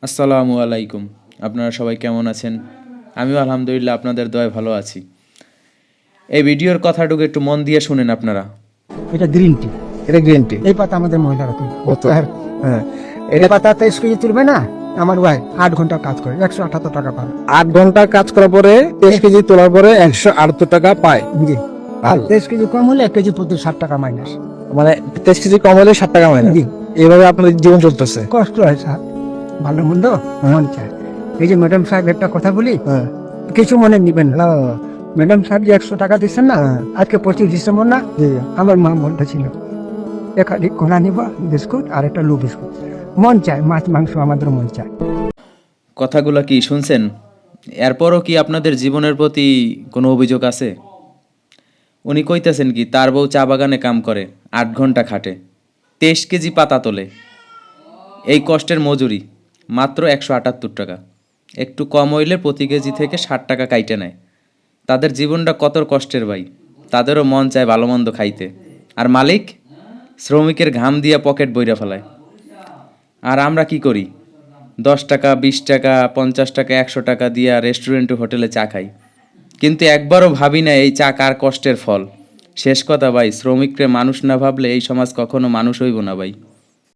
আসসালামু আলাইকুম। আপনারা সবাই কেমন আছেন? আমিও আলহামদুলিল্লাহ আপনাদের দয়ায় ভালো আছি। এই ভিডিওর কথাটুকু একটু মন দিয়ে শুনেন আপনারা। এটা গ্রিন টি। এটা গ্রিন টি। এই পাতা আমাদের মহিলারা তুলবে। কত? হ্যাঁ, এই এটা পাতা 23 কেজি তুলবে না, আমার ভাই 8 ঘন্টা কাজ করে 178 টাকা পাবে। 8 ঘন্টা কাজ করার পরে 23 কেজি তোলার পরে 178 টাকা পায়। জি, ভালো। 23 কেজি কম হলে 1 কেজি প্রতি 60 টাকা মাইনাস। মানে 23 কেজি কম হলে 60 টাকা মাইনাস। জি। এইভাবে আপনাদের জীবন চলতেছে। কষ্ট হয় স্যার, ভালো মন্দ মন চায়। এই যে ম্যাডাম সাহেব একটা কথা বলি, হ্যাঁ। কিছু মনে নিবেন না। ম্যাডাম সাহেব যে 100 টাকা দিচ্ছেন না, আজকে 25 ডিসেম্বর না, জি। আমার মা বলতেছিল এখানে কোনা নিব বিস্কুট আর একটা লু বিস্কুট। মন চায়, মাছ মাংস আমাদের মন চায়। কথাগুলো কি শুনছেন? এরপরও কি আপনাদের জীবনের প্রতি কোনো অভিযোগ আছে? উনি কইতেছেন কি তার বউ চা বাগানে কাম করে, 8 ঘন্টা খাটে, 23 কেজি পাতা তোলে। এই কষ্টের মজুরি মাত্র 178 টাকা। একটু কম হইলে প্রতি কেজি থেকে 60 টাকা কাইটে নেয়। তাদের জীবনটা কত কষ্টের ভাই। তাদেরও মন চায় ভালো মন্দ খাইতে। আর মালিক শ্রমিকের ঘাম দিয়া পকেট বইরা ফেলায়। আর আমরা কি করি? 10 টাকা, 20 টাকা, 50 টাকা, 100 টাকা দিয়া রেস্টুরেন্ট হোটেলে চা খাই। কিন্তু একবারও ভাবি না এই চা কার কষ্টের ফল। শেষ কথা ভাই, শ্রমিকরে মানুষ না ভাবলে এই সমাজ কখনো মানুষ হইব না ভাই।